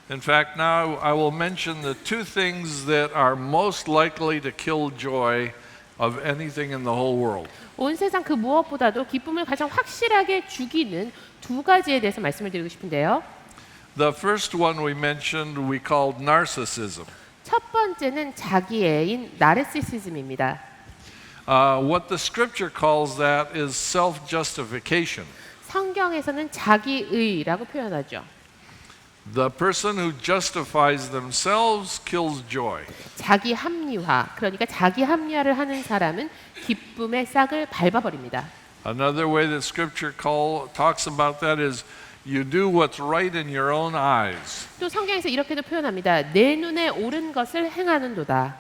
In fact, now I will mention the two things that are most likely to kill joy of anything in the whole world. 온 세상 그 무엇보다도 기쁨을 가장 확실하게 죽이는 두 가지에 대해서 말씀을 드리고 싶은데요. The first one we mentioned we called narcissism. 첫 번째는 자기애인 나르시시즘입니다. What the scripture calls that is self-justification. 성경에서는 자기의라고 표현하죠. The person who justifies themselves kills joy. 자기 합리화, 그러니까 자기 합리화를 하는 사람은 기쁨의 싹을 밟아버립니다. Another way that scripture talks about that is you do what's right in your own eyes. 또 성경에서 이렇게도 표현합니다. 내 눈에 옳은 것을 행하는도다.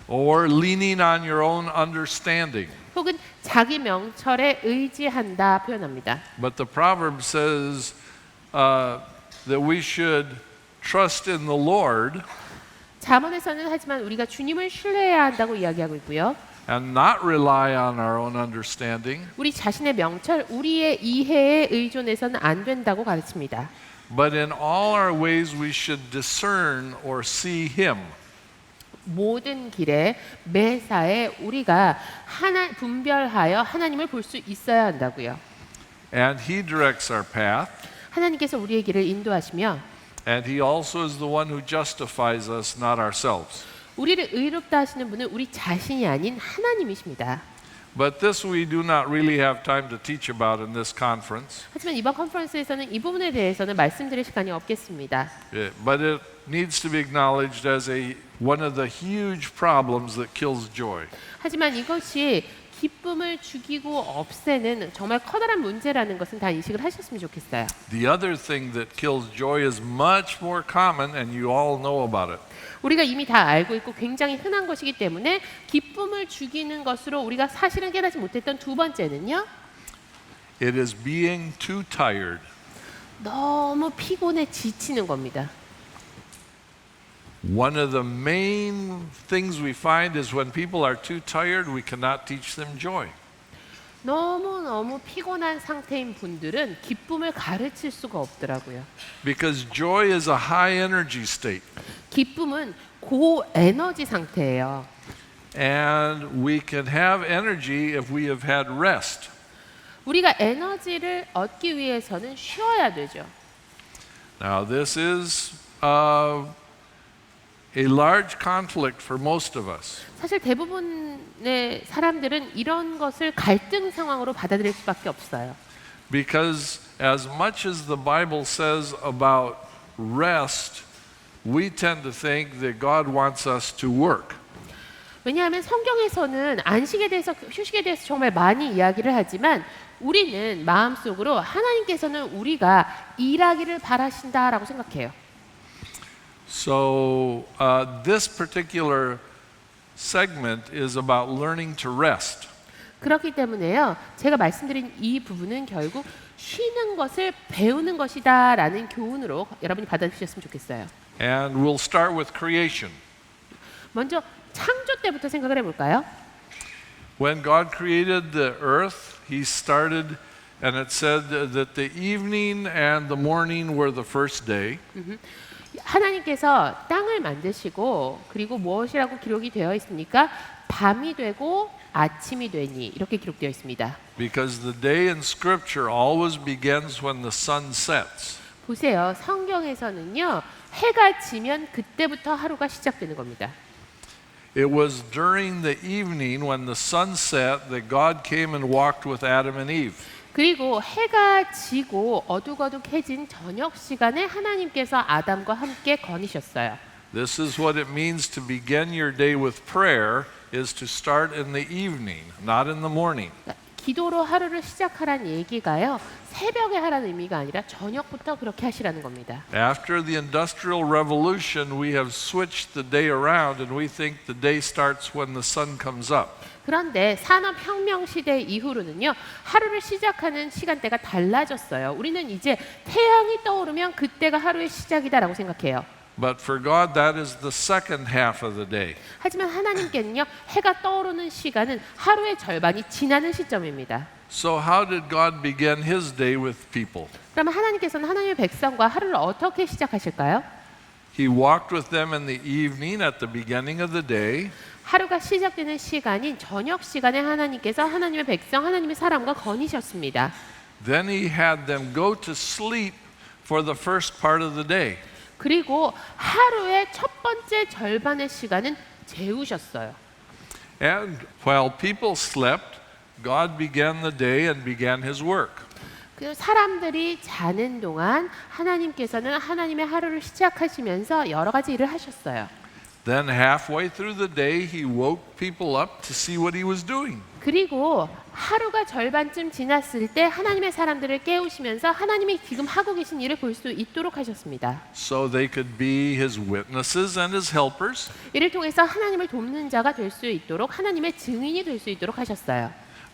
Or leaning on your own understanding. 혹은 자기 명철에 의지한다 표현합니다. But the proverb says that we should trust in the Lord 잠언에서는 하지만 우리가 주님을 신뢰해야 한다고 이야기하고 있고요. and not rely on our own understanding. 우리 자신의 명철, 우리의 이해에 의존해서는 안 된다고 가르칩니다. But in all our ways we should discern or see Him. 모든 길에 매사에 우리가 분별하여 하나님을 볼 수 있어야 한다고요. And He directs our path. 하나님께서 우리의 길을 인도하시며 And He also is the one who justifies us, not ourselves. 우리를 의롭다 하시는 분은 우리 자신이 아닌 하나님이십니다. But this we do not really have time to teach about in this conference. 하지만 이번 컨퍼런스에서는 이 부분에 대해서는 말씀드릴 시간이 없겠습니다. But it needs to be acknowledged as one of the huge problems that kills joy. 하지만 이것이 기쁨을 죽이고 없애는 정말 커다란 문제라는 것은 다 인식을 하셨으면 좋겠어요. The other thing that kills joy is much more common and you all know about it. 우리가 이미 다 알고 있고 굉장히 흔한 것이기 때문에 기쁨을 죽이는 것으로 우리가 사실은 깨닫지 못했던 두 번째는요. It is being too tired. 너무 피곤해 지치는 겁니다. One of the main things we find is when people are too tired, we cannot teach them joy. 너무 피곤한 상태인 분들은 기쁨을 가르칠 수가 없더라고요. Because joy is a high energy state. 기쁨은 고에너지 상태예요. And we can have energy if we have had rest. 우리가 에너지를 얻기 위해서는 쉬어야 되죠. Now this is a large conflict for most of us. 사실 대부분의 사람들은 이런 것을 갈등 상황으로 받아들일 수밖에 없어요. Because as much as the Bible says about rest, we tend to think that God wants us to work. 왜냐하면 성경에서는 안식에 대해서, 휴식에 대해서 정말 많이 이야기를 하지만 우리는 마음속으로 하나님께서는 우리가 일하기를 바라신다라고 생각해요. So this particular segment is about learning to rest. 그렇기 때문에요. 제가 말씀드린 이 부분은 결국 쉬는 것을 배우는 것이다라는 교훈으로 여러분이 받아주셨으면 좋겠어요. And we'll start with creation. 먼저 창조 때부터 생각을 해볼까요? When God created the earth, He started, and it said that the evening and the morning were the first day. 하나님께서 땅을 만드시고 그리고 무엇이라고 기록이 되어 있습니까? 밤이 되고 아침이 되니 이렇게 기록되어 있습니다. Because the day in Scripture always begins when the sun sets. 보세요. 성경에서는요. 해가 지면 그때부터 하루가 시작되는 겁니다. It was during the evening when the sun set that God came and walked with Adam and Eve. 그리고 해가 지고 어둑어둑해진 저녁 시간에 하나님께서 아담과 함께 거니셨어요. This is what it means to begin your day with prayer is to start in the evening, not in the morning. 기도로 하루를 시작하라는 얘기가요. 새벽에 하라는 의미가 아니라 저녁부터 그렇게 하시라는 겁니다. After the Industrial Revolution, we have switched the day around and we think the day starts when the sun comes up. 그런데 산업혁명 시대 이후로는요. 하루를 시작하는 시간대가 달라졌어요. 우리는 이제 태양이 떠오르면 그때가 하루의 시작이다라고 생각해요. But for God, that is the second half of the day. 하지만 하나님께는요. 해가 떠오르는 시간은 하루의 절반이 지나는 시점입니다. So how did God begin His day with people? 그러면 하나님께서는 하나님의 백성과 하루를 어떻게 시작하실까요? He walked with them in the evening at the beginning of the day. 하루가 시작되는 시간인 저녁 시간에 하나님께서 하나님의 백성, 하나님의 사람과 거니셨습니다. Then he had them go to sleep for the first part of the day. 그리고 하루의 첫 번째 절반의 시간은 재우셨어요. And while people slept, God began the day and began his work. 그 사람들이 자는 동안 하나님께서는 하나님의 하루를 시작하시면서 여러 가지 일을 하셨어요. Then halfway through the day, he woke people up to see what he was doing. 그리고 하루가 절반쯤 지났을 때 하나님의 사람들을 깨우시면서 하나님이 지금 하고 계신 일을 볼 수 있도록 하셨습니다. So they could be his witnesses and his helpers. 이를 통해서 하나님을 돕는 자가 될 수 있도록 하나님의 증인이 될 수 있도록 하셨어요.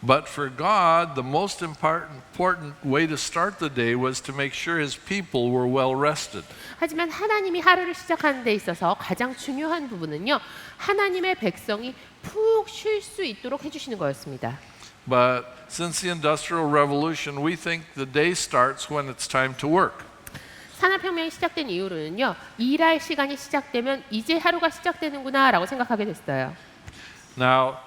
But for God, the most important way to start the day was to make sure his people were well rested. 하지만 하나님이 하루를 시작하는 데 있어서 가장 중요한 부분은요. 하나님의 백성이 푹 쉴 수 있도록 해주시는 거였습니다. But since the Industrial Revolution, we think the day starts when it's time to work. 산업혁명이 시작된 이후로는요. 일할 시간이 시작되면 이제 하루가 시작되는구나라고 생각하게 됐어요. Now,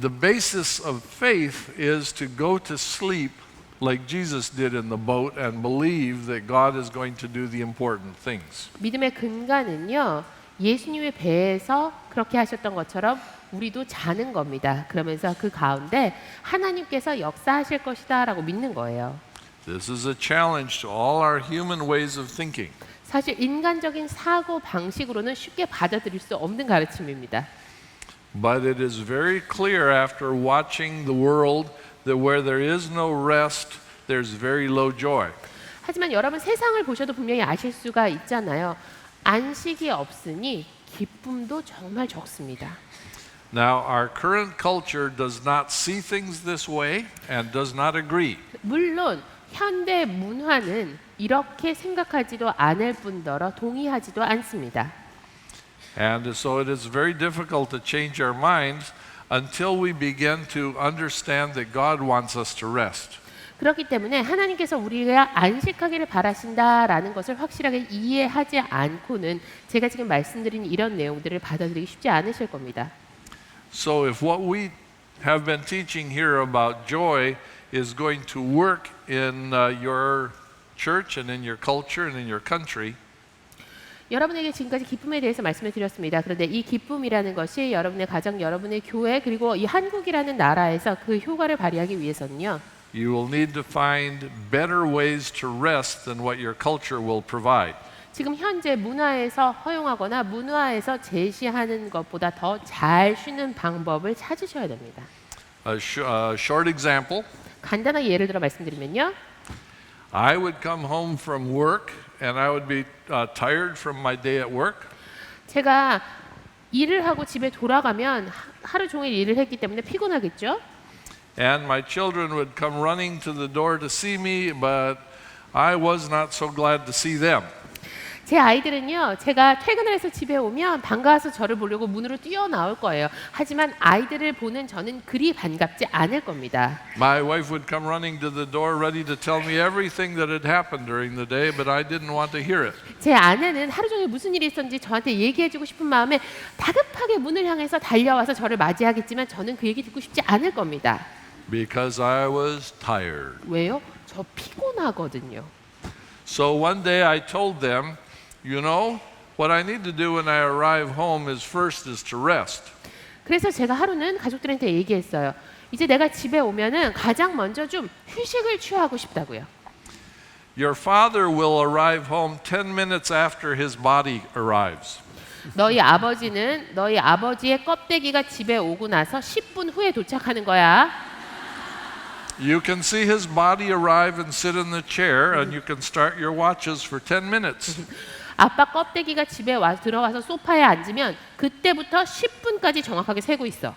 the basis of faith is to go to sleep like Jesus did in the boat and believe that God is going to do the important things. 믿음의 근간은요. 예수님의 배에서 그렇게 하셨던 것처럼 우리도 자는 겁니다. 그러면서 그 가운데 하나님께서 역사하실 것이다라고 믿는 거예요. This is a challenge to all our human ways of thinking. 사실 인간적인 사고 방식으로는 쉽게 받아들일 수 없는 가르침입니다. But it is very clear after watching the world that where there is no rest, there's very low joy. 하지만 여러분 세상을 보셔도 분명히 아실 수가 있잖아요. 안식이 없으니 기쁨도 정말 적습니다. Now, our current culture does not see things this way and does not agree. 물론 현대 문화는 이렇게 생각하지도 않을 뿐더러 동의하지도 않습니다. And so it is very difficult to change our minds until we begin to understand that God wants us to rest. 그렇기 때문에 하나님께서 우리가 안식하기를 바라신다라는 것을 확실하게 이해하지 않고는 제가 지금 말씀드린 이런 내용들을 받아들이기 쉽지 않으실 겁니다. So if what we have been teaching here about joy is going to work in your church and in your culture and in your country, 여러분에게 지금까지 기쁨에 대해서 말씀을 드렸습니다. 그런데 이 기쁨이라는 것이 여러분의 가정, 여러분의 교회 그리고 이 한국이라는 나라에서 그 효과를 발휘하기 위해서는요. you will need to find better ways to rest than what your culture will provide. 지금 현재 문화에서 허용하거나 문화에서 제시하는 것보다 더 잘 쉬는 방법을 찾으셔야 됩니다. A short example, 간단하게 예를 들어 말씀드리면요. I would come home from work and I would be tired from my day at work. 제가 일을 하고 집에 돌아가면 하루 종일 일을 했기 때문에 피곤하겠죠. And my children would come running to the door to see me, but I was not so glad to see them. 제 아이들은요, 제가 퇴근을 해서 집에 오면 반가워서 저를 보려고 문으로 뛰어나올 거예요. 하지만 아이들을 보는 저는 그리 반갑지 않을 겁니다. My wife would come running to the door ready to tell me everything that had happened during the day, but I didn't want to hear it. 제 아내는 하루 종일 무슨 일이 있었는지 저한테 얘기해주고 싶은 마음에 다급하게 문을 향해서 달려와서 저를 맞이하겠지만 저는 그 얘기 듣고 싶지 않을 겁니다. Because I was tired. 왜요? 저 피곤하거든요. So one day I told them, you know, what I need to do when I arrive home is first is to rest. 그래서 제가 하루는 가족들한테 얘기했어요. 이제 내가 집에 오면은 가장 먼저 좀 휴식을 취하고 싶다고요. Your father will arrive home 10 minutes after his body arrives. 너희 아버지는 너희 아버지의 껍데기가 집에 오고 나서 10분 후에 도착하는 거야. You can see his body arrive and sit in the chair and you can start your watches for 10 minutes. 아빠 껍데기가 집에 들어와서 소파에 앉으면 그때부터 10분까지 정확하게 세고 있어.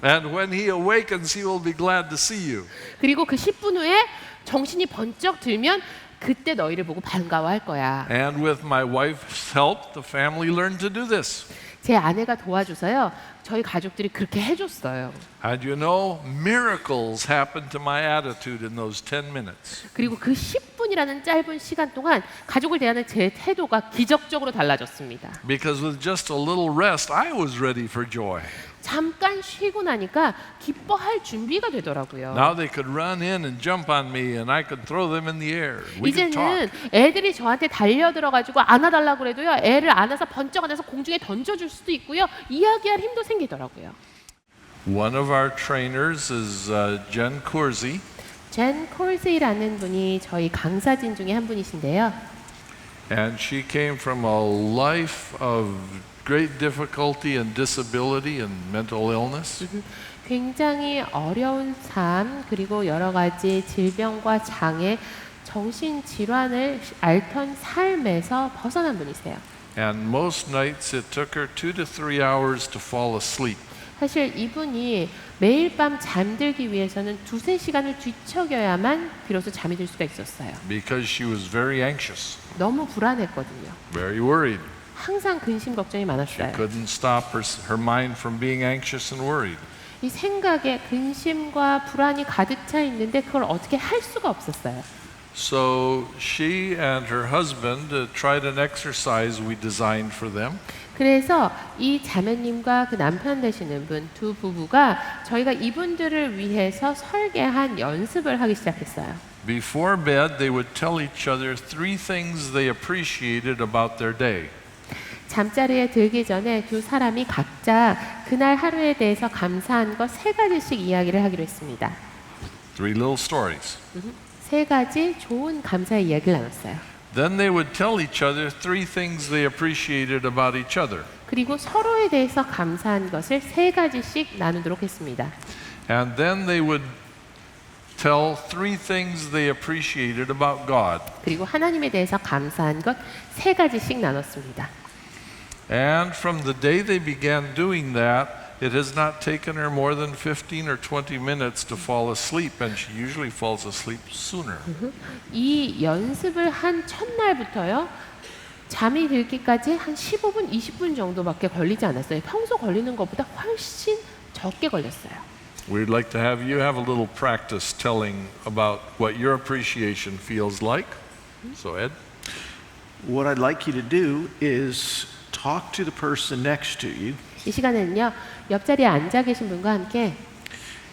And when he awakens, he will be glad to see you. 그리고 그 10분 후에 정신이 번쩍 들면 그때 너희를 보고 반가워할 거야. And with my wife's help, the family learned to do this. 제 아내가 도와줘서요. 저희 가족들이 그렇게 해줬어요. And you know, miracles happened to my attitude in those 10 minutes. 그리고 그 10분 10분이라는 짧은 시간 동안 가족을 대하는 제 태도가 기적적으로 달라졌습니다. Because with just a little rest, I was ready for joy. 잠깐 쉬고 나니까 기뻐할 준비가 되더라고요. Now they could run in and jump on me, and I could throw them in the air. We could 이제는 talk. 애들이 저한테 달려들어가지고 안아달라고 그래도요, 애를 안아서 번쩍 안아서 공중에 던져줄 수도 있고요, 이야기할 힘도 생기더라고요. One of our trainers is Jen Corsi. 젠 콜세이라는 분이 저희 강사진 중에 한 분이신데요. And she came from a life of great difficulty and disability and mental illness. 굉장히 어려운 삶, 그리고 여러 가지 질병과 장애, 정신 질환을 앓던 삶에서 벗어난 분이세요. And most nights it took her 2 to 3 hours to fall asleep. 사실 이분이 매일 밤 잠들기 위해서는 2-3시간을 뒤척여야만 비로소 잠이 들 수가 있었어요. Because she was very anxious, 너무 불안했거든요. very worried. 항상 근심 걱정이 She 많았어요. couldn't stop her mind from being anxious and worried. 이 생각에 근심과 불안이 가득 차 있는데 그걸 어떻게 할 수가 없었어요. So she and her husband tried an exercise we designed for them. 그래서 이 자매님과 그 남편 되시는 분 두 부부가 저희가 이분들을 위해서 설계한 연습을 하기 시작했어요. Before bed, they would tell each other 3 things they appreciated about their day. 잠자리에 들기 전에 두 사람이 각자 그날 하루에 대해서 감사한 것 3가지씩 이야기를 하기로 했습니다. 3 little stories. 3가지 좋은 감사의 이야기를 나눴어요. Then they would tell each other 3 things they appreciated about each other. 그리고 서로에 대해서 감사한 것을 3가지씩 나누도록 했습니다. And then they would tell 3 things they appreciated about God. 그리고 하나님에 대해서 감사한 것 3가지씩 나눴습니다. And from the day they began doing that, it has not taken her more than 15 or 20 minutes to fall asleep, and she usually falls asleep sooner. 이 연습을 한 첫날부터요, 잠이 들기까지 한 15분, 20분 정도밖에 걸리지 않았어요. 평소 걸리는 것보다 훨씬 적게 걸렸어요. We'd like to have you have a little practice telling about what your appreciation feels like. So, Ed? What I'd like you to do is talk to the person next to you 이 시간에는요, 옆자리에 앉아 계신 분과 함께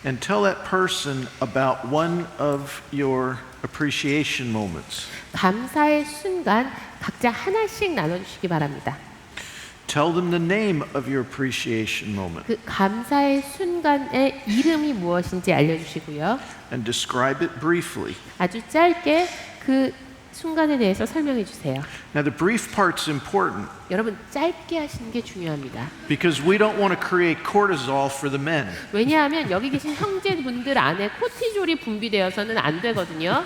and tell that person about one of your appreciation moments. 감사의 순간 각자 하나씩 나눠주시기 바랍니다. Tell them the name of your appreciation moment 그 감사의 순간의 이름이 무엇인지 알려주시고요. and describe it briefly. 아주 짧게 그 순간에 대해서 설명해 주세요. Now, the brief part's important 여러분, 짧게 하시는 게 중요합니다. because we don't want to create cortisol for the men. 왜냐하면 여기 계신 형제분들 안에 코티졸이 분비되어서는 안 되거든요.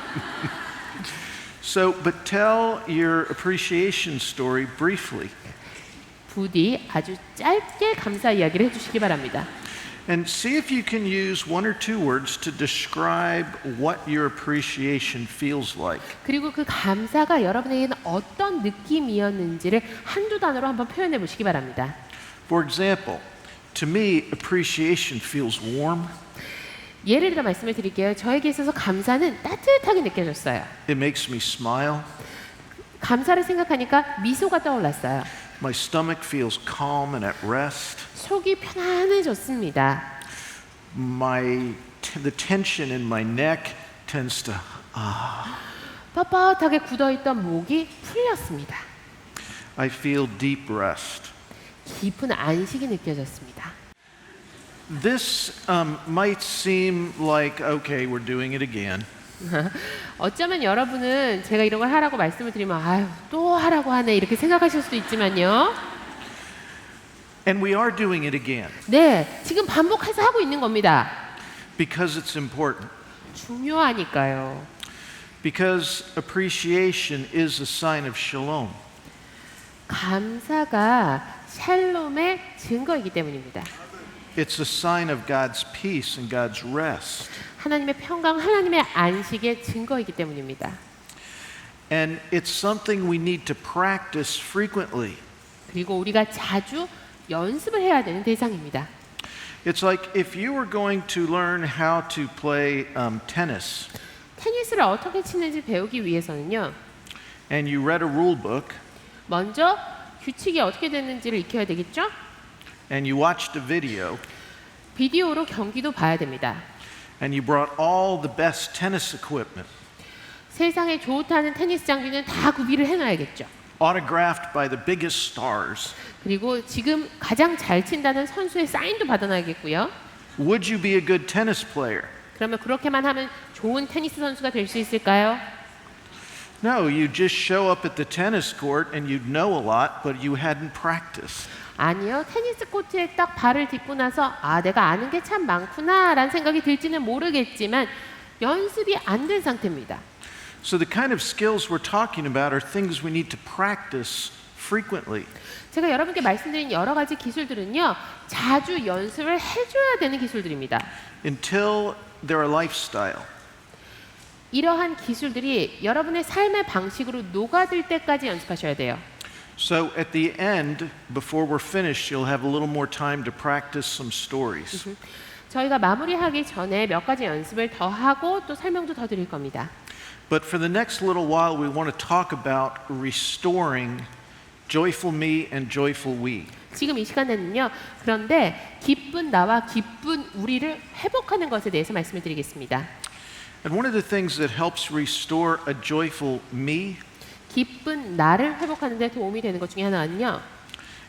So, but tell your appreciation story briefly. 부디 아주 짧게 감사 이야기를 해주시기 바랍니다. And see if you can use 1 or 2 words to describe what your appreciation feels like. 그리고 그 감사가 여러분에게는 어떤 느낌이었는지를 한두 단어로 한번 표현해 보시기 바랍니다. For example, to me, appreciation feels warm. 예를 들어 말씀을 드릴게요. 저에게 있어서 감사는 따뜻하게 느껴졌어요. It makes me smile. 감사를 생각하니까 미소가 떠올랐어요. My stomach feels calm and at rest. 속이 편안해졌습니다. The tension in my neck tends to 뻣뻣하게 굳어있던 목이 풀렸습니다. I feel deep rest. 깊은 안식이 느껴졌습니다. This might seem like, okay, we're doing it again. 어쩌면 여러분은 제가 이런 걸 하라고 말씀을 드리면 아유, 또 하라고 하네 이렇게 생각하실 수도 있지만요. And we are doing it again 네, 지금 반복해서 하고 있는 겁니다. because it's important. 중요하니까요. Because appreciation is a sign of shalom. 감사가 샬롬의 증거이기 때문입니다. It's a sign of God's peace and God's rest. 하나님의 평강, 하나님의 안식의 증거이기 때문입니다. And it's something we need to practice frequently. 그리고 우리가 자주 연습을 해야 되는 대상입니다. It's like if you were going to learn how to play tennis. 테니스를 어떻게 치는지 배우기 위해서는요. and you read a rule book, 먼저 규칙이 어떻게 되는지를 익혀야 되겠죠? and you watched a video, 비디오로 경기도 봐야 됩니다. and you brought all the best tennis equipment, 세상에 좋다는 테니스 장비는 다 구비를 해놔야겠죠. autographed by the biggest stars, 그리고 지금 가장 잘 친다는 선수의 사인도 받아놔야겠고요. would you be a good tennis player? 그러면 그렇게만 하면 좋은 테니스 선수가 될 수 있을까요? No, you just show up at the tennis court and you'd know a lot, but you hadn't practiced. 아니요. 테니스 코트에 딱 발을 딛고 나서 아, 내가 아는 게 참 많구나라는 생각이 들지는 모르겠지만 연습이 안 된 상태입니다. So the kind of skills we're talking about are things we need to practice frequently. 제가 여러분께 말씀드린 여러 가지 기술들은요. 자주 연습을 해줘야 되는 기술들입니다. Until they're a lifestyle. 이러한 기술들이 여러분의 삶의 방식으로 녹아들 때까지 연습하셔야 돼요. So at the end, before we're finished, you'll have a little more time to practice some stories. 저희가 마무리하기 전에 몇 가지 연습을 더 하고 또 설명도 더 드릴 겁니다. But for the next little while, we want to talk about restoring joyful me and joyful we. 지금 이 시간에는요. 그런데 기쁜 나와 기쁜 우리를 회복하는 것에 대해서 말씀을 드리겠습니다. And one of the things that helps restore a joyful me 기쁜 나를 회복하는 데 도움이 되는 것 중에 하나는요.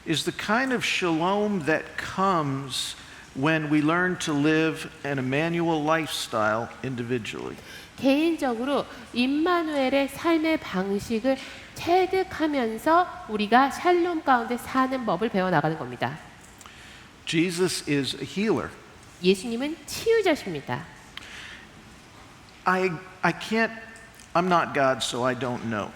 is the kind of shalom that comes when we learn to live an Emmanuel lifestyle individually. 개인적으로 임마누엘의 삶의 방식을 체득하면서 우리가 샬롬 가운데 사는 법을 배워나가는 겁니다. Jesus is a healer. 예수님은 치유자십니다. I'm not God, so I don't know.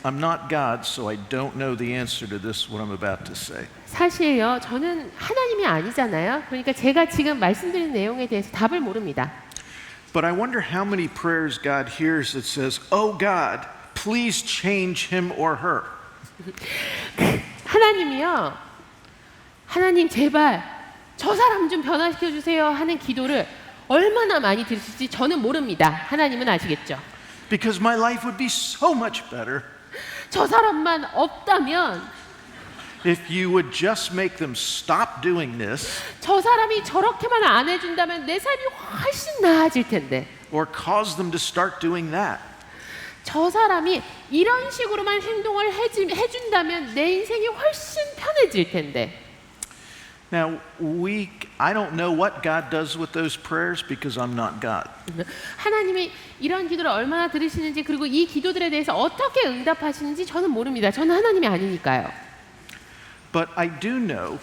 I'm not God, so I don't know the answer to this, what I'm about to say. 사실요, 저는 하나님이 아니잖아요. 그러니까 제가 지금 말씀드린 내용에 대해서 답을 모릅니다. But I wonder how many prayers God hears that says, "Oh God, please change him or her." 하나님이요, 하나님 제발 저 사람 좀 변화시켜 주세요 하는 기도를 얼마나 많이 들으실지 저는 모릅니다. 하나님은 아시겠죠. Because my life would be so much better 저 사람만 없다면, if you would just make them stop doing this 저 사람이 저렇게만 안 해준다면 내 삶이 훨씬 나아질 텐데, or cause them to start doing that. 저 사람이 이런 식으로만 행동을 해준다면 내 인생이 훨씬 편해질 텐데. Now, I don't know what God does with those prayers because I'm not God. 하나님이 이런 기도를 얼마나 들으시는지, 그리고 이 기도들에 대해서 어떻게 응답하시는지 저는 모릅니다. 저는 하나님이 아니니까요. But I do know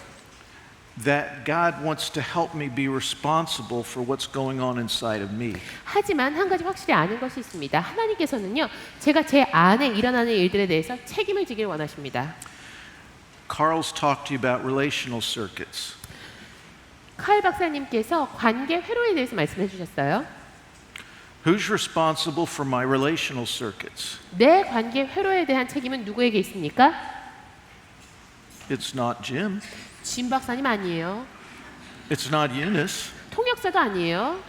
that God wants to help me be responsible for what's going on inside of me. 하지만 한 가지 확실히 아는 것이 있습니다. 하나님께서는요, 제가 제 안에 일어나는 일들에 대해서 책임을 지길 원하십니다. Carl's talked to you about relational circuits. 칼 박사님께서 관계 회로에 대해서 말씀해 주셨어요. Who's responsible for my relational circuits? 내 관계 회로에 대한 책임은 누구에게 있습니까? It's not Jim. 진 박사님 아니에요. It's not Eunice. 통역사도 아니에요.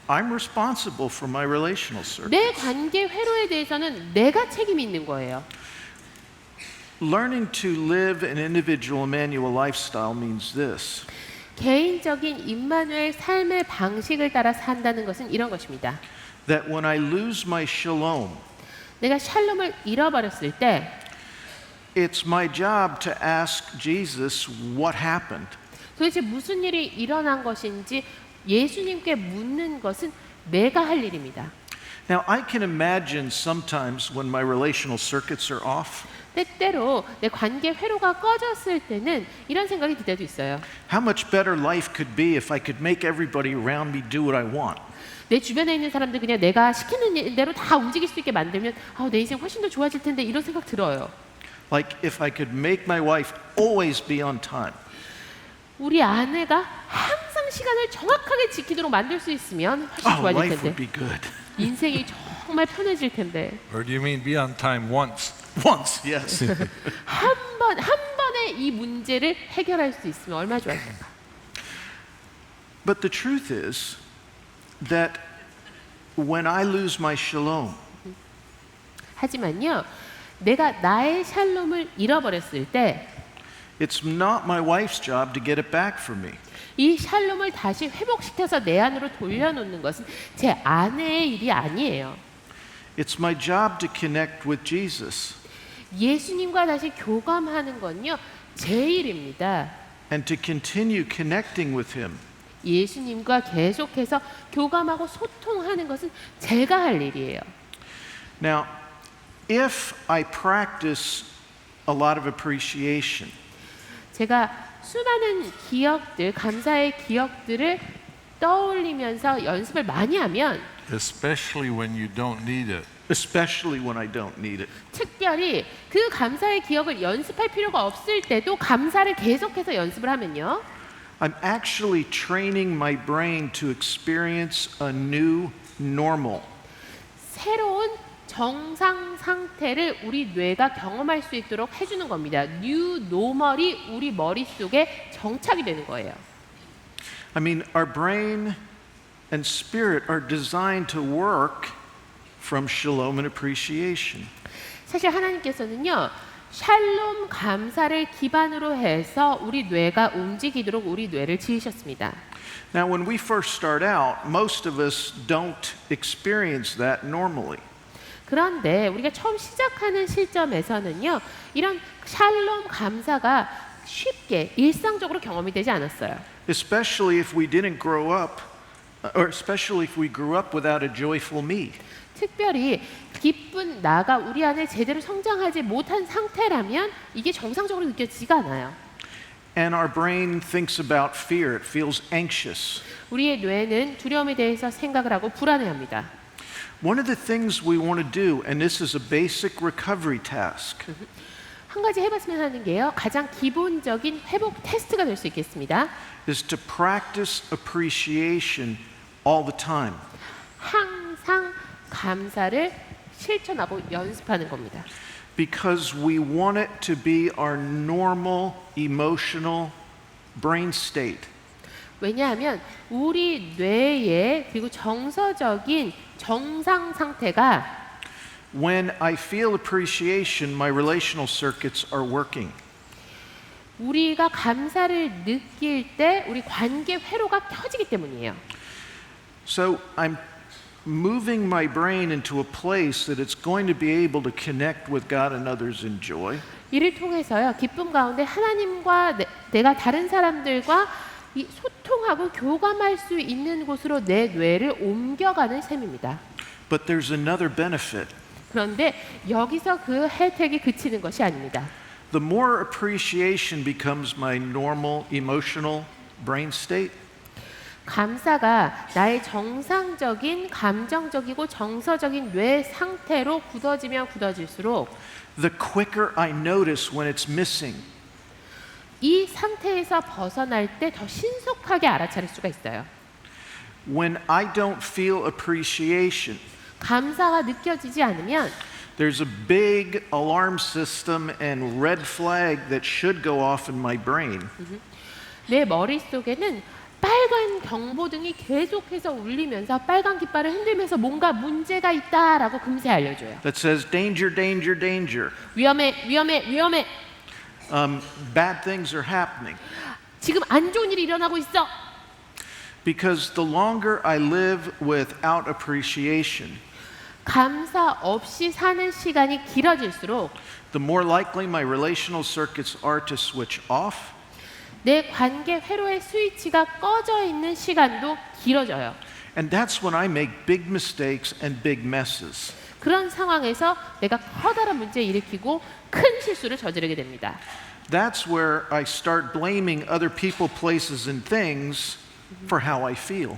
I'm responsible for my relational circuits. 내 관계 회로에 대해서는 내가 책임이 있는 거예요. Learning to live an individual Emmanuel lifestyle means this. 개인적인 임마누엘 삶의 방식을 따라 산다는 것은 이런 것입니다. That when I lose my shalom, 내가 샬롬을 잃어버렸을 때 it's my job to ask Jesus what happened. 도대체 무슨 일이 일어난 것인지 예수님께 묻는 것은 내가 할 일입니다. Now, I can imagine sometimes when my relational circuits are off, 때때로 내 관계 회로가 꺼졌을 때는 이런 생각이 들 때도 있어요. how much better life could be if I could make everybody around me do what I want. 내 주변에 있는 사람들 그냥 내가 시키는 대로 다 움직일 수 있게 만들면 내 인생 훨씬 더 좋아질 텐데, 이런 생각 들어요. Like if I could make my wife always be on time. 우리 아내가 항상 시간을 정확하게 지키도록 만들 수 있으면 훨씬 Oh, 좋아질 life 텐데, would be good. 인생이 정말 편해질 텐데. Or do you mean be on time once? Once, yes. 한 번에 이 문제를 해결할 수 있으면 얼마나 좋았을까. But the truth is that when I lose my shalom, 하지만요, 내가 나의 샬롬을 잃어버렸을 때 it's not my wife's job to get it back from me. 이 샬롬을 다시 회복시켜서 내 안으로 돌려놓는 것은 제 아내의 일이 아니에요. It's my job to connect with Jesus 예수님과 다시 교감하는 건요, 제 일입니다. and to continue connecting with Him. 예수님과 계속해서 교감하고 소통하는 것은 제가 할 일이에요. Now, if I practice a lot of appreciation, 제가 수많은 기억들, 감사의 기억들을 떠올리면서 연습을 많이 하면 especially when you don't need it. especially when I don't need it, 특별히 그 감사의 기억을 연습할 필요가 없을 때도 감사를 계속해서 연습을 하면요, I'm actually training my brain to experience a new normal. 새로운 정상 상태를 우리 뇌가 경험할 수 있도록 해주는 겁니다. 뉴 노멀이 우리 머릿속에 정착이 되는 거예요. I mean, our brain and spirit are designed to work from shalom and appreciation. 사실 하나님께서는요, 샬롬 감사를 기반으로 해서 우리 뇌가 움직이도록 우리 뇌를 지으셨습니다. Now, when we first start out, most of us don't experience that normally. 그런데 우리가 처음 시작하는 시점에서는요, 이런 샬롬 감사가 쉽게 일상적으로 경험이 되지 않았어요. Especially if we didn't grow up, or especially if we grew up without a joyful me. 특별히 기쁜 나가 우리 안에 제대로 성장하지 못한 상태라면 이게 정상적으로 느껴지지가 않아요. And our brain thinks about fear. It feels anxious. 우리의 뇌는 두려움에 대해서 생각을 하고 불안해합니다. One of the things we want to do, and this is a basic recovery task, 한 가지 해봤으면 하는 게요, 가장 기본적인 회복 테스트가 될 수 있겠습니다. is to practice appreciation all the time. 항상 감사를 실천하고 연습하는 겁니다. Because we want it to be our normal emotional brain state. 왜냐하면 우리 뇌의 그리고 정서적인 정상 상태가 When I feel appreciation, my relational circuits are working. 우리가 감사를 느낄 때 우리 관계 회로가 켜지기 때문이에요. So I'm moving my brain into a place that it's going to be able to connect with God and others in joy. 이를 통해서요, 기쁨 가운데 하나님과 내가 다른 사람들과 이 소통하고 교감할 수 있는 곳으로 내 뇌를 옮겨가는 셈입니다. But there's another benefit. 그런데 여기서 그 혜택이 그치는 것이 아닙니다. The more appreciation becomes my normal emotional brain state, 감사가 나의 정상적인 감정적이고 정서적인 뇌 상태로 굳어지면 굳어질수록 the quicker I notice when it's missing. 이 상태에서 벗어날 때 더 신속하게 알아차릴 수가 있어요. When I don't feel appreciation, 감사가 느껴지지 않으면 there's a big alarm system and red flag that should go off in my brain. 내 머릿속에는 빨간 경보등이 계속해서 울리면서 빨간 깃발을 흔들면서 뭔가 문제가 있다라고 금세 알려줘요. That says danger, danger, danger. 위험해, 위험해, 위험해. Bad things are happening. 지금 안 좋은 일이 일어나고 있어. Because the longer I live without appreciation, 감사 없이 사는 시간이 길어질수록 the more likely my relational circuits are to switch off. 내 관계 회로의 스위치가 꺼져 있는 시간도 길어져요. And that's when I make big mistakes and big messes. 그런 상황에서 내가 커다란 문제를 일으키고 큰 실수를 저지르게 됩니다. That's where I start blaming other people, places, and things for how I feel.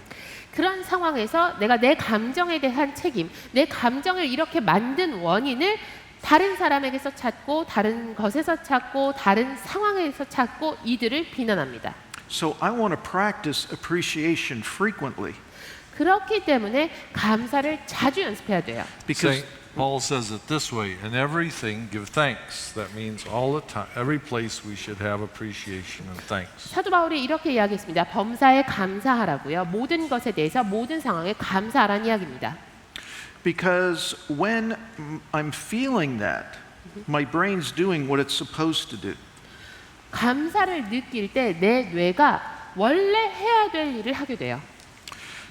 그런 상황에서 내가 내 감정에 대한 책임, 내 감정을 이렇게 만든 원인을 다른 사람에게서 찾고 다른 것에서 찾고 다른 상황에서 찾고 이들을 비난합니다. So I want to practice appreciation frequently. 그렇기 때문에 감사를 자주 연습해야 돼요. Because Paul says it this way, in everything give thanks. That means all the time, every place we should have appreciation and thanks. 사도 바울이 이렇게 이야기했습니다. 범사에 감사하라고요. 모든 것에 대해서 모든 상황에 감사하라는 이야기입니다. Because when I'm feeling that, my brain's doing what it's supposed to do. 감사를 느낄 때 내 뇌가 원래 해야 될 일을 하게 돼요.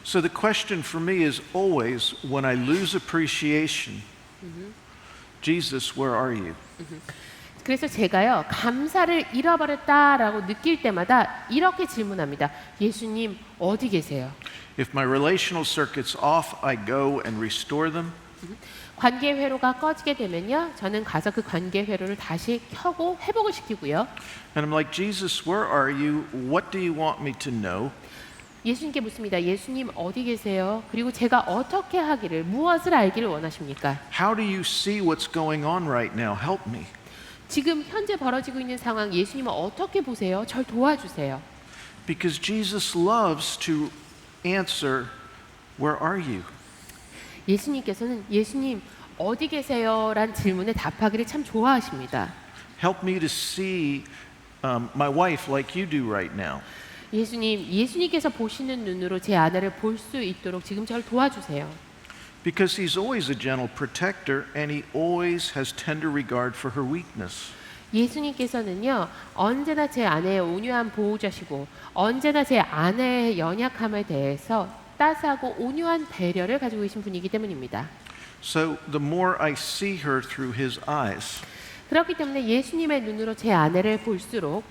So the question for me is always when I lose appreciation, Jesus, where are you? 그래서 제가요, 감사를 잃어버렸다라고 느낄 때마다 이렇게 질문합니다. 예수님, 어디 계세요? If my relational circuit's off, I go and restore them. 관계 회로가 꺼지게 되면요, 저는 가서 그 관계 회로를 다시 켜고 회복을 시키고요. And I'm like, Jesus, where are you? What do you want me to know? 예수님께 묻습니다. 예수님 어디 계세요? 그리고 제가 어떻게 하기를, 무엇을 알기를 원하십니까? How do you see what's going on right now? Help me. 지금 현재 벌어지고 있는 상황 예수님은 어떻게 보세요? 절 도와주세요. Because Jesus loves to answer, where are you? 예수님께서는 예수님 어디 계세요? 란 질문에 답하기를 참 좋아하십니다. Help me to see my wife like you do right now. 예수님께서 보시는 눈으로 제 아내를 볼 수 있도록 지금 절 도와주세요. Because he's always a gentle protector and he always has tender regard for her weakness. 예수님께서는요, 언제나 제 아내의 온유한 보호자시고 언제나 제 아내의 연약함에 대해서 따스하고 온유한 배려를 가지고 계신 분이기 때문입니다. So the more I see her through his eyes, 그렇기 때문에 예수님의 눈으로 제 아내를 볼수록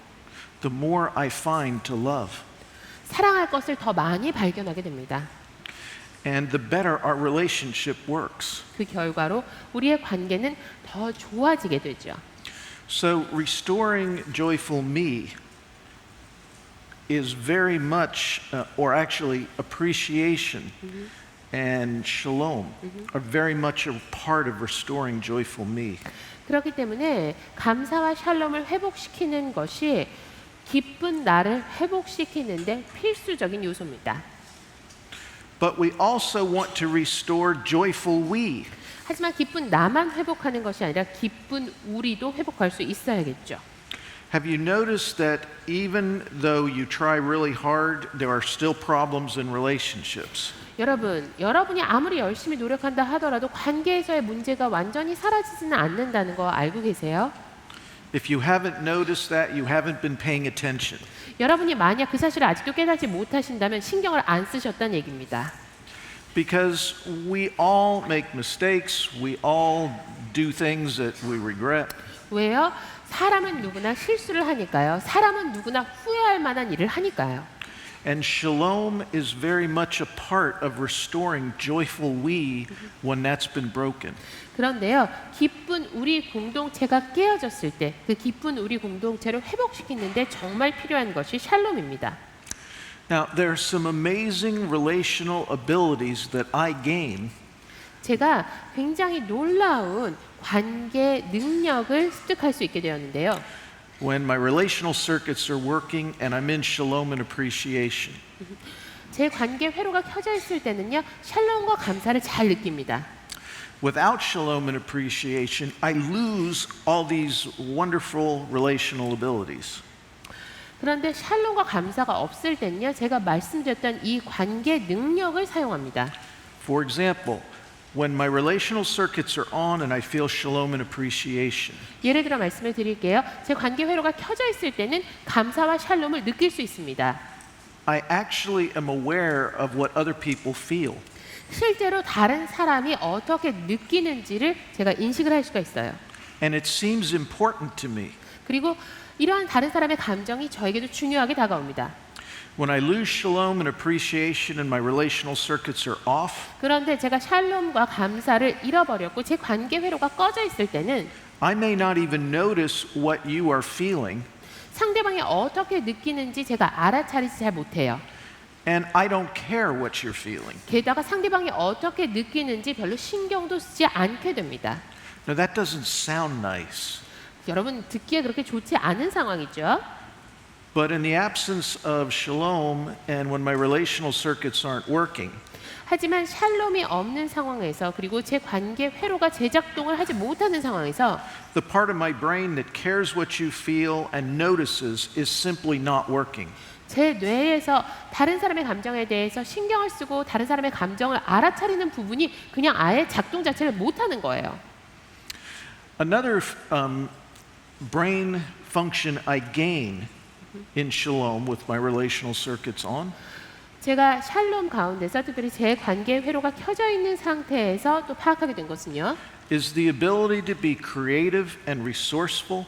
the more I find to love. 사랑할 것을 더 많이 발견하게 됩니다. And the better our relationship works. 그 결과로 우리의 관계는 더 좋아지게 되죠. So restoring joyful me is very much, or actually appreciation and shalom are very much a part of restoring joyful me. 그렇기 때문에 감사와 샬롬을 회복시키는 것이 기쁜 나를 회복시키는데 필수적인 요소입니다. But we also want to restore joyful we. 하지만 기쁜 나만 회복하는 것이 아니라 기쁜 우리도 회복할 수 있어야겠죠. Have you noticed that even though you try really hard, there are still problems in relationships? 여러분이 아무리 열심히 노력한다 하더라도 관계에서의 문제가 완전히 사라지지는 않는다는 거 알고 계세요? If you haven't noticed that, you haven't been paying attention. 여러분이 만약 그 사실을 아직도 깨닫지 못하신다면 신경을 안 쓰셨다는 얘기입니다. Because we all make mistakes, we all do things that we regret. 왜요? 사람은 누구나 실수를 하니까요. 사람은 누구나 후회할 만한 일을 하니까요. And shalom is very much a part of restoring joyful we when that's been broken. 그런데요, 기쁜 우리 공동체가 깨어졌을 때 그 기쁜 우리 공동체를 회복시키는데 정말 필요한 것이 샬롬입니다. Now, there are some amazing relational abilities that I gain 제가 굉장히 놀라운 관계 능력을 습득할 수 있게 되었는데요. when my relational circuits are working and I'm in shalom and appreciation. 제 관계 회로가 켜져 있을 때는요, 샬롬과 감사를 잘 느낍니다. Without shalom and appreciation, I lose all these wonderful relational abilities. 그런데 샬롬과 감사가 없을 때는요, 제가 말씀드렸던 이 관계 능력을 사용합니다. For example, when my relational circuits are on and I feel shalom and appreciation, 예를 들어 말씀을 드릴게요. 제 관계 회로가 켜져 있을 때는 감사와 샬롬을 느낄 수 있습니다. I actually am aware of what other people feel. 실제로 다른 사람이 어떻게 느끼는지를 제가 인식을 할 수가 있어요. And it seems important to me. 그리고 이러한 다른 사람의 감정이 저에게도 중요하게 다가옵니다. When I lose shalom and appreciation and my relational circuits are off, 그런데 제가 샬롬과 감사를 잃어버렸고 제 관계 회로가 꺼져 있을 때는 I may not even notice what you are feeling, 상대방이 어떻게 느끼는지 제가 알아차리지 잘 못해요. and I don't care what you're feeling. 게다가 상대방이 어떻게 느끼는지 별로 신경도 쓰지 않게 됩니다. Now that doesn't sound nice, 여러분 듣기에 그렇게 좋지 않은 상황이죠. but in the absence of shalom and when my relational circuits aren't working, 하지만 샬롬이 없는 상황에서 그리고 제 관계 회로가 재작동을 하지 못하는 상황에서 the part of my brain that cares what you feel and notices is simply not working. 제 뇌에서 다른 사람의 감정에 대해서 신경을 쓰고 다른 사람의 감정을 알아차리는 부분이 그냥 아예 작동 자체를 못하는 거예요. Another brain function I gain in shalom with my relational circuits on 제가 샬롬 가운데서 특별히 제 관계 회로가 켜져 있는 상태에서 또 파악하게 된 것은요. is the ability to be creative and resourceful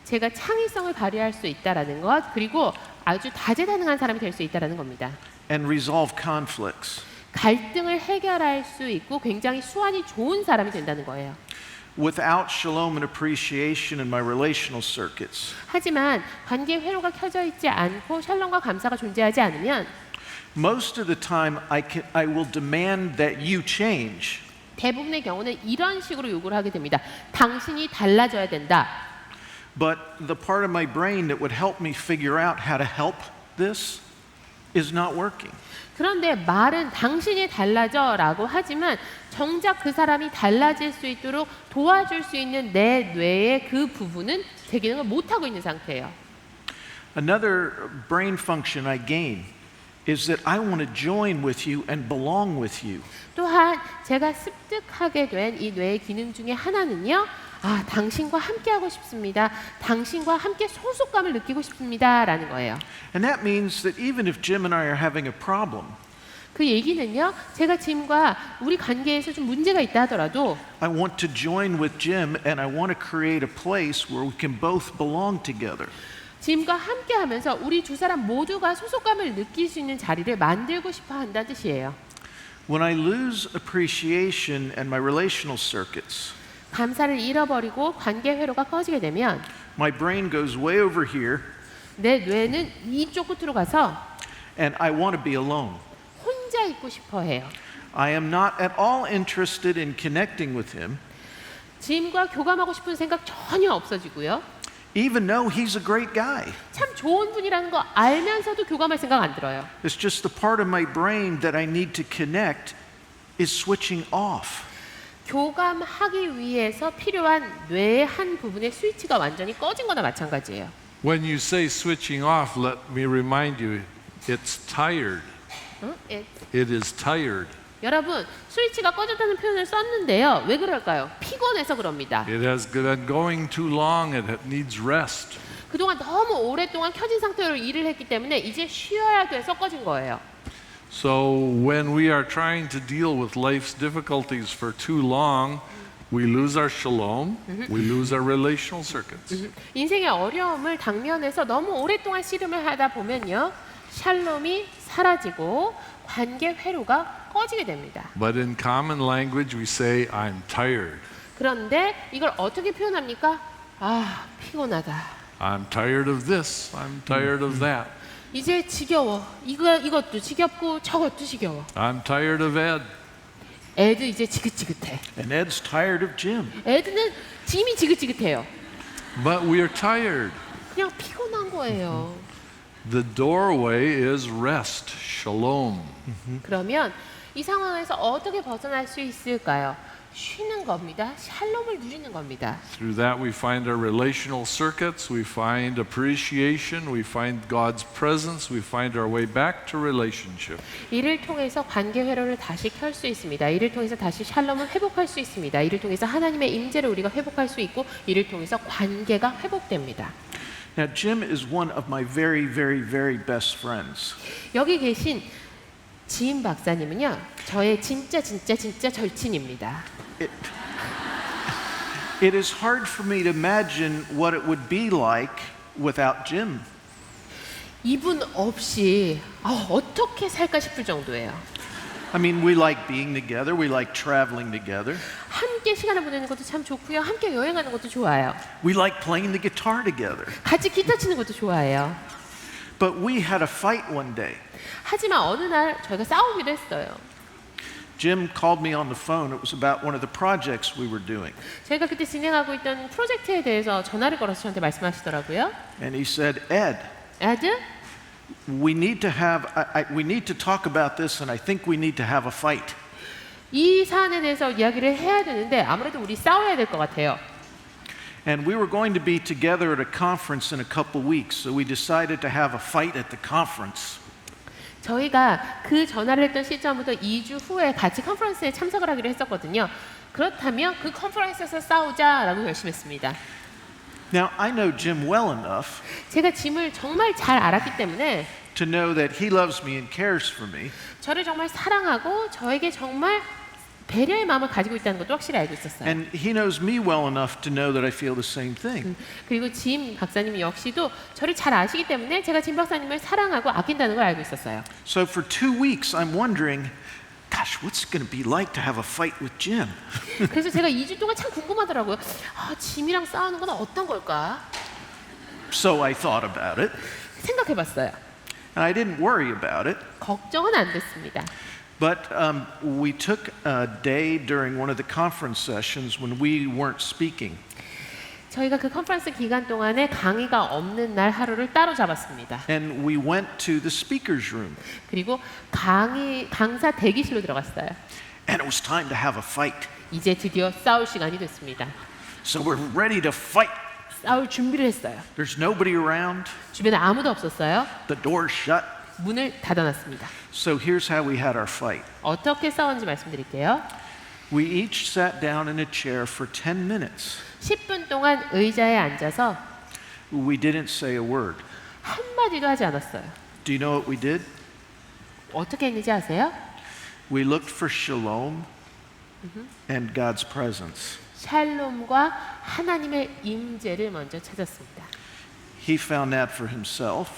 제가 창의성을 발휘할 수 있다라는 것, 그리고 아주 다재다능한 사람이 될 수 있다라는 겁니다. and resolve conflicts. 갈등을 해결할 수 있고 굉장히 수완이 좋은 사람이 된다는 거예요. Without shalom and appreciation in my relational circuits, 하지만 관계 회로가 켜져 있지 않고 샬롬과 감사가 존재하지 않으면 most of the time I will demand that you change. 대부분의 경우는 이런 식으로 요구를 하게 됩니다. 당신이 달라져야 된다. But the part of my brain that would help me figure out how to help this is not working. 그런데 말은 당신이 달라져라고 하지만 정작 그 사람이 달라질 수 있도록 도와줄 수 있는 내 뇌의 그 부분은 제 기능을 못하고 있는 상태예요. Another brain function I gain is that I want to join with you and belong with you. 또한 제가 습득하게 된 이 뇌의 기능 중에 하나는요. 아, 당신과 함께 하고 싶습니다. 당신과 함께 소속감을 느끼고 싶습니다. 라는 거예요. And that means that even if Jim and I are having a problem, 그 얘기는요. 제가 짐과 우리 관계에서 좀 문제가 있다 하더라도 I want to join with Jim and I want to create a place where we can both belong together. 짐과 함께 하면서 우리 두 사람 모두가 소속감을 느낄 수 있는 자리를 만들고 싶어 한다는 뜻이에요. When I lose appreciation and my relational circuits, 감사를 잃어버리고 관계 회로가 꺼지게 되면 my brain goes way over here 내 뇌는 이쪽 끝으로 가서 and I want to be alone. 혼자 있고 싶어 해요. I am not at all interested in connecting with him, 짐과 교감하고 싶은 생각 전혀 없어지고요. even though he's a great guy. 참 좋은 분이라는 거 알면서도 교감할 생각 안 들어요. It's just the part of my brain that I need to connect is switching off. 교감하기 위해서 필요한 뇌의 한 부분의 스위치가 완전히 꺼진 거나 마찬가지예요. When you say switching off, let me remind you, it's tired. It is tired. 여러분, 스위치가 꺼졌다는 표현을 썼는데요. 왜 그럴까요? 피곤해서 그럽니다. It has been going too long. It needs rest. 그동안 너무 오랫동안 켜진 상태로 일을 했기 때문에 이제 쉬어야 돼서 꺼진 거예요. So when we are trying to deal with life's difficulties for too long, we lose our shalom, we lose our relational circuits. 인생의 어려움을 당면해서 너무 오랫동안 씨름을 하다 보면요. 샬롬이 사라지고 관계 회로가 꺼지게 됩니다. But in common language, we say, I'm tired. 그런데 이걸 어떻게 표현합니까? 아, 피곤하다. I'm tired of this. I'm tired of that. 이제 지겨워. 이것도 지겹고 저것도 지겨워. I'm tired of Ed. 애드 이제 지긋지긋해. And Ed's tired of Jim. 애드는 짐이 지긋지긋해요. But we are tired. 그냥 피곤한 거예요. The doorway is rest, shalom. 그러면 이 상황에서 어떻게 벗어날 수 있을까요? 쉬는 겁니다. 샬롬을 누리는 겁니다. Through that, we find our relational circuits, we find appreciation, we find God's presence, we find our way back to relationship. 이를 통해서 관계 회로를 다시 켤 수 있습니다. 이를 통해서 다시 샬롬을 회복할 수 있습니다. 이를 통해서 하나님의 임재를 우리가 회복할 수 있고 이를 통해서 관계가 회복됩니다. Now, Jim is one of my very, very, very best friends. 여기 계신 지인 박사님은요. 저의 진짜 절친입니다. It is hard for me to imagine what it would be like without Jim. 이분 없이 어떻게 살까 싶을 정도예요. I mean, we like being together, we like traveling together, 함께 시간을 보내는 것도 참 좋고요. 함께 여행하는 것도 좋아요. we like playing the guitar together. 같이 기타 치는 것도 좋아해요. But we had a fight one day. 하지만 어느 날 저희가 싸우기도 했어요. Jim called me on the phone. It was about one of the projects we were doing. 저희가 그때 진행하고 있던 프로젝트에 대해서 전화를 걸어서 저한테 말씀하시더라고요. And he said, Ed, 에드, we need to talk about this and I think we need to have a fight. 이 사안에 대해서 이야기를 해야 되는데 아무래도 우리 싸워야 될 것 같아요. And we were going to be together at a conference in a couple weeks, so we decided to have a fight at the conference. 저희가 그 전화를 했던 시점부터 2주 후에 같이 컨퍼런스에 참석을 하기로 했었거든요. 그렇다면 그 컨퍼런스에서 싸우자라고 결심했습니다. Now, I know Jim well enough 제가 짐을 정말 잘 알았기 때문에 to know that he loves me and cares for me. 저를 정말 사랑하고 저에게 정말 배려의 마음을 가지고 있다는 것도 확실히 알고 있었어요. And he knows me well enough to know that I feel the same thing. 그리고 짐 박사님 역시도 저를 잘 아시기 때문에 제가 짐 박사님을 사랑하고 아낀다는 걸 알고 있었어요. So for 2 weeks, I'm wondering, gosh, what's it going to be like to have a fight with Jim? 그래서 제가 2주 동안 참 궁금하더라고요. 아, 짐이랑 싸우는 건 어떤 걸까? So I thought about it, 생각해봤어요. and I didn't worry about it. 걱정은 안 됐습니다. But we took a day during one of the conference sessions when we weren't speaking. 저희가 그 컨퍼런스 기간 동안에 강의가 없는 날 하루를 따로 잡았습니다. And we went to the speaker's room. 그리고 강사 대기실로 들어갔어요. And it was time to have a fight. 이제 드디어 싸울 시간이 됐습니다. So we're ready to fight. 싸울 준비를 했어요. There's nobody around. 주변에 아무도 없었어요. The door's shut. 문을 닫아놨습니다. So here's how we had our fight. 어떻게 싸웠는지 말씀드릴게요. We each sat down in a chair for 10 minutes. 10분 동안 의자에 앉아서 We didn't say a word. 한마디도 하지 않았어요. Do you know what we did? 어떻게 했는지 아세요? We looked for shalom and God's presence. 샬롬과 하나님의 임재를 먼저 찾았습니다. He found that for himself.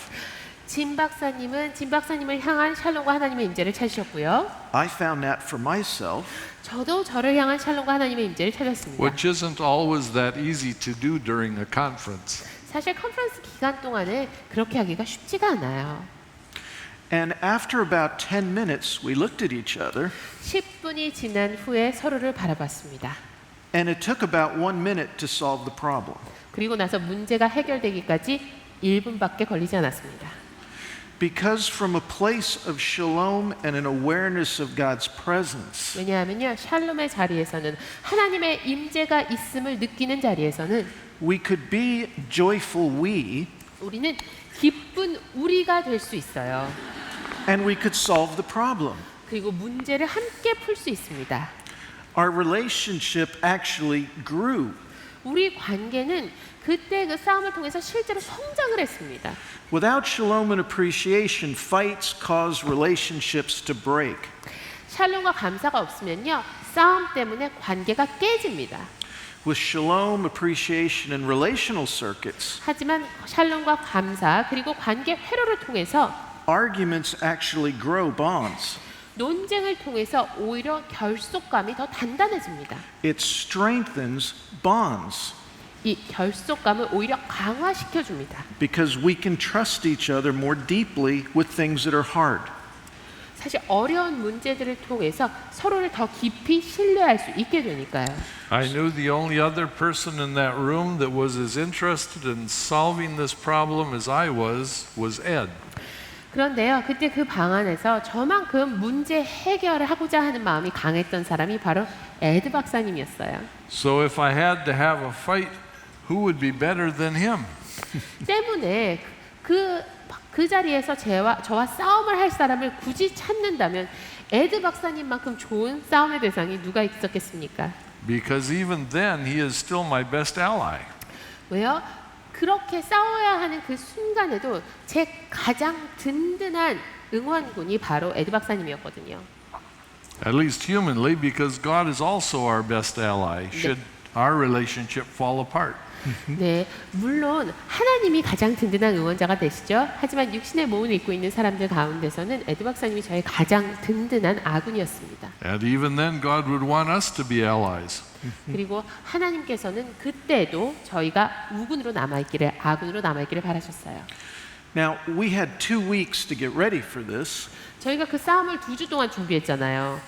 짐 박사님을 향한 샬롬과 하나님의 임재를 찾으셨고요. I found that for myself. 저도 저를 향한 샬롬과 하나님의 임재를 찾았습니다. Which isn't always that easy to do during a conference. 사실 컨퍼런스 기간 동안에 그렇게 하기가 쉽지가 않아요. And after about 10 minutes, we looked at each other, 10분이 지난 후에 서로를 바라봤습니다. and it took about 1 minute to solve the problem. 그리고 나서 문제가 해결되기까지 1분밖에 걸리지 않았습니다. Because from a place of shalom and an awareness of God's presence, 왜냐하면요, 샬롬의 자리에서는 하나님의 임재가 있음을 느끼는 자리에서는 we could be joyful we, 우리는 기쁜 우리가 될 수 있어요. and we could solve the problem. 그리고 문제를 함께 풀 수 있습니다. Our relationship actually grew. 우리 관계는 그때 그 싸움을 통해서 실제로 성장을 했습니다. Without shalom and appreciation, fights cause relationships to break. 샬롬과 감사가 없으면요, 싸움 때문에 관계가 깨집니다. With shalom, appreciation, and relational circuits, 하지만 샬롬과 감사 그리고 관계 회로를 통해서 arguments actually grow bonds. 논쟁을 통해서 오히려 결속감이 더 단단해집니다. It strengthens bonds 이 결속감을 오히려 강화시켜 줍니다. because we can trust each other more deeply with things that are hard. 사실 어려운 문제들을 통해서 서로를 더 깊이 신뢰할 수 있게 되니까요. I knew the only other person in that room that was as interested in solving this problem as I was Ed. 그런데요, 그때 그 방 안에서 저만큼 문제 해결을 하고자 하는 마음이 강했던 사람이 바로 에드 박사님이었어요. So if I had to have a fight, who would be better than him? 때문에 그 자리에서 저와 싸움을 할 사람을 굳이 찾는다면 에드 박사님만큼 좋은 싸움의 대상이 누가 있었겠습니까? Because even then, he is still my best ally. 왜요? 그렇게 싸워야 하는 그 순간에도 제 가장 든든한 응원군이 바로 에드 박사님이었거든요. At least humanly, because God is also our best ally, should our relationship fall apart. 네, 물론 하나님이 가장 든든한 응원자가 되시죠. 하지만 육신의 몸을 입고 있는 사람들 가운데서는 에드 박사님이 저의 가장 든든한 아군이었습니다. And even then, God would want us to be allies. 그리고 하나님께서는 그때도 저희가 아군으로 남아있기를 바라셨어요. Now, we had 2 weeks to get ready for this, 저희가 그 싸움을 2주 동안 준비했잖아요.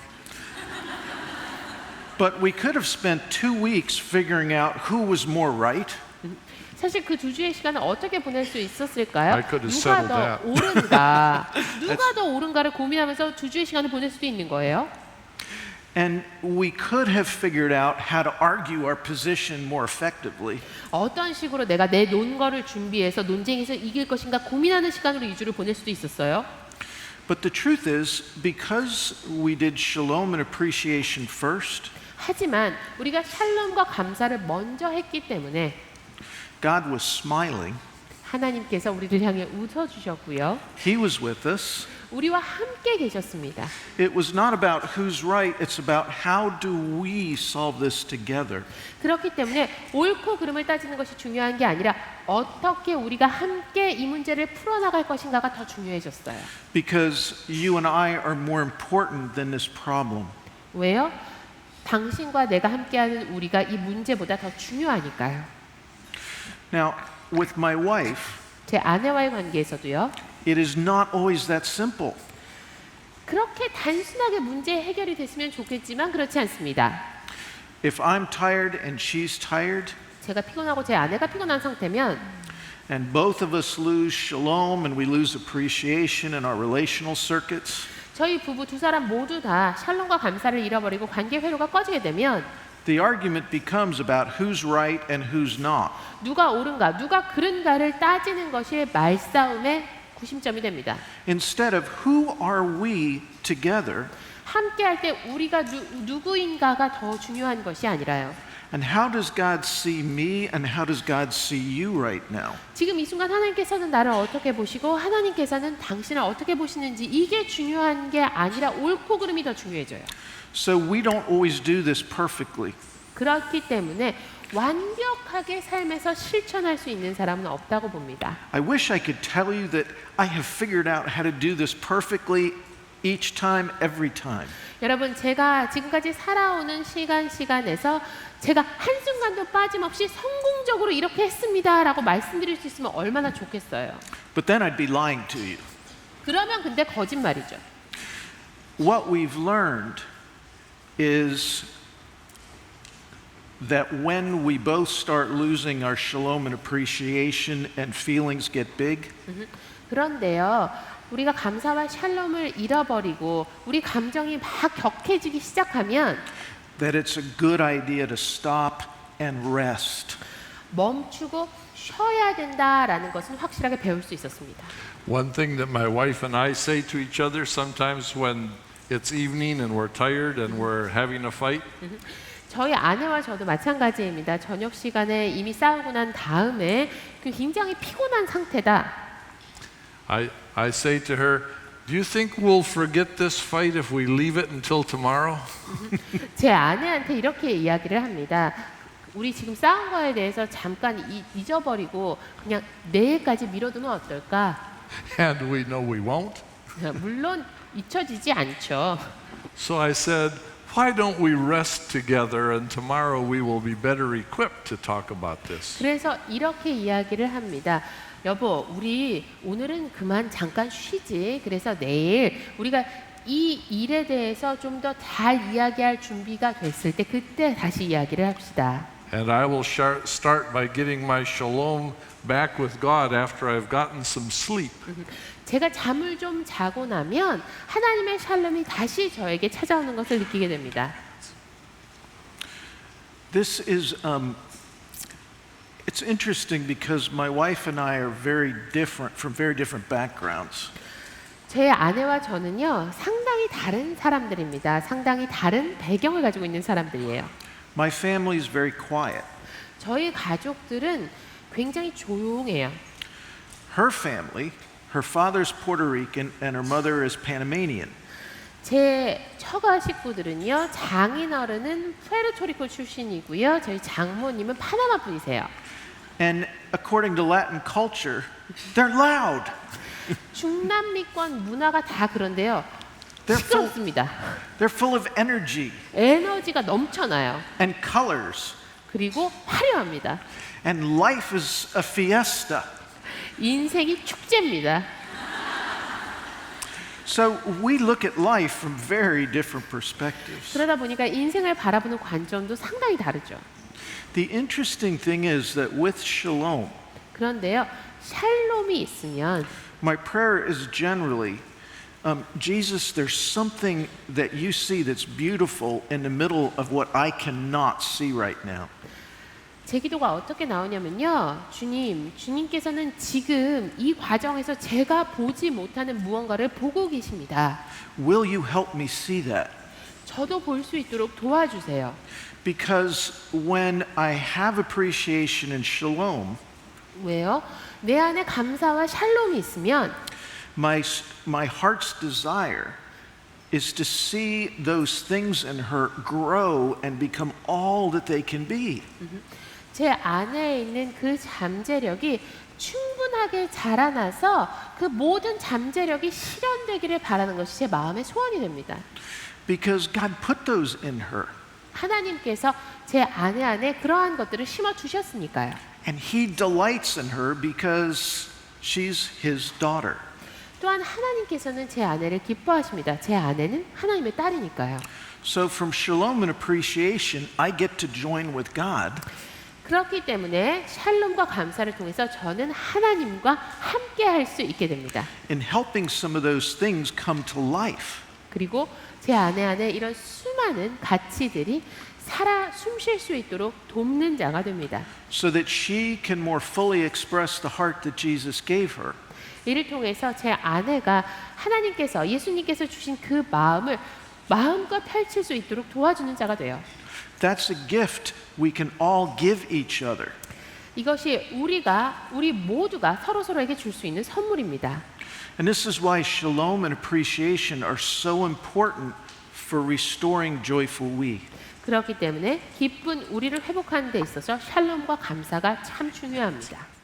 but we could have spent 2 weeks figuring out who was more right. 사실 그 2주의 시간을 어떻게 보낼 수 있었을까요? I could have 누가 settled 더 that. 옳은가, 누가 더 옳은가를 고민하면서 2주의 시간을 보낼 수도 있는 거예요. And we could have figured out how to argue our position more effectively. 어떤 식으로 내가 내 논거를 준비해서 논쟁에서 이길 것인가 고민하는 시간으로 2주를 보낼 수도 있었어요. But the truth is, because we did shalom and appreciation first, 하지만 우리가 샬롬과 감사를 먼저 했기 때문에 God was smiling. 하나님께서 우리를 향해 웃어주셨고요. He was with us. 우리와 함께 계셨습니다. It was not about who's right, it's about how do we solve this together. 그렇기 때문에 옳고 그름을 따지는 것이 중요한 게 아니라 어떻게 우리가 함께 이 문제를 풀어나갈 것인가가 더 중요해졌어요. Because you and I are more important than this problem. 왜요? 당신과 내가 함께하는 우리가 이 문제보다 더 중요하니까요. Now, with my wife, 제 아내와의 관계에서도요. it is not always that simple. 그렇게 단순하게 문제 해결이 됐으면 좋겠지만 그렇지 않습니다. If I'm tired and she's tired, 제가 피곤하고 제 아내가 피곤한 상태면 and both of us lose shalom and we lose appreciation in our relational circuits, 저희 부부 두 사람 모두 다 샬롬과 감사를 잃어버리고 관계 회로가 꺼지게 되면 the argument becomes about who's right and who's not. 누가 옳은가, 누가 그른가를 따지는 것이 말싸움의 구심점이 됩니다. Instead of who are we together 함께 할 때 우리가 누구인가가 더 중요한 것이 아니라요. and how does God see me and how does God see you right now? 지금 이 순간 하나님께서는 나를 어떻게 보시고 하나님께서는 당신을 어떻게 보시는지 이게 중요한 게 아니라 옳고 그름이 더 중요해져요. So we don't always do this perfectly. 그렇기 때문에 완벽하게 삶에서 실천할 수 있는 사람은 없다고 봅니다. I wish I could tell you that I have figured out how to do this perfectly each time, every time. 여러분, 제가 지금까지 살아오는 시간에서 제가 한순간도 빠짐없이 성공적으로 이렇게 했습니다라고 말씀드릴 수 있으면 얼마나 좋겠어요. But then I'd be lying to you. 그러면 근데 거짓말이죠. What we've learned is that when we both start losing our shalom and appreciation and feelings get big, 그런데요, 우리가 감사와 샬롬을 잃어버리고 우리 감정이 막 격해지기 시작하면 that it's a good idea to stop and rest. 멈추고 쉬어야 된다라는 것은 확실하게 배울 수 있었습니다. One thing that my wife and I say to each other sometimes when it's evening and we're tired and we're having a fight, 저희 아내와 저도 마찬가지입니다. 저녁 시간에 이미 싸우고 난 다음에 굉장히 피곤한 상태다. I say to her, do you think we'll forget this fight if we leave it until tomorrow? 제 아내한테 이렇게 이야기를 합니다. 우리 지금 싸운 거에 대해서 잠깐 잊어버리고 그냥 내일까지 미뤄두면 어떨까? And we know we won't. 물론 잊혀지지 않죠. So I said, why don't we rest together and tomorrow we will be better equipped to talk about this. 그래서 이렇게 이야기를 합니다. 여보, 우리 오늘은 그만 잠깐 쉬지. 그래서 내일 우리가 이 일에 대해서 좀 더 잘 이야기할 준비가 됐을 때 그때 다시 이야기를 합시다. And I will start by getting my shalom back with God after I've gotten some sleep. 제가 잠을 좀 자고 나면 하나님의 샬롬이 다시 저에게 찾아오는 것을 느끼게 됩니다. This is it's interesting because my wife and I are very different from very different backgrounds. 제 아내와 저는요, 상당히 다른 사람들입니다. 상당히 다른 배경을 가지고 있는 사람들이에요. My family is very quiet. 저희 가족들은 굉장히 조용해요. Her family, her father's Puerto Rican and her mother is Panamanian. 제 처가 식구들은요, 장인어른은 푸에르토리코 출신이고요, 저희 장모님은 파나마 분이세요. And according to Latin culture, they're loud. 중남미권 문화가 다 그런데요. 시끄럽습니다. They're full of energy 에너지가 넘쳐나요. and colors. 그리고 화려합니다. And life is a fiesta. 인생이 축제입니다. So we look at life from very different perspectives. 그러다 보니까 인생을 바라보는 관점도 상당히 다르죠. The interesting thing is that with shalom, 그런데요, 샬롬이 있으면 my prayer is generally Jesus, there's something that you see that's beautiful in the middle of what I cannot see right now. 제 기도가 어떻게 나오냐면요. 주님께서는 지금 이 과정에서 제가 보지 못하는 무언가를 보고 계십니다. Will you help me see that? 저도 볼 수 있도록 도와주세요. Because when I have appreciation and shalom, 왜요? 내 안에 감사와 샬롬이 있으면 my heart's desire is to see those things in her grow and become all that they can be. 제 안에 있는 그 잠재력이 충분하게 자라나서 그 모든 잠재력이 실현되기를 바라는 것이 제 마음의 소원이 됩니다. Because God put those in her. 하나님께서 제 안에 그러한 것들을 심어 주셨으니까요. And He delights in her because she's His daughter. 또한 하나님께서는 제 아내를 기뻐하십니다. 제 아내는 하나님의 딸이니까요. So from shalom and appreciation, I get to join with God. 그렇기 때문에 샬롬과 감사를 통해서 저는 하나님과 함께 할 수 있게 됩니다. in helping some of those things come to life. 그리고 제 안에 이런 수많은 가치들이 살아 숨쉴 수 있도록 돕는 자가 됩니다. So that she can more fully express the heart that Jesus gave her. 이를 통해서 제 아내가 하나님께서 예수님께서 주신 그 마음을 마음껏 펼칠 수 있도록 도와주는 자가 돼요. That's a gift we can all give each other. 이것이 우리 모두가 서로에게 줄 수 있는 선물입니다. And this is why shalom and appreciation are so important for restoring joyful we. 그렇기 때문에 기쁜 우리를 회복하는 데 있어서 샬롬과 감사가 참 중요합니다.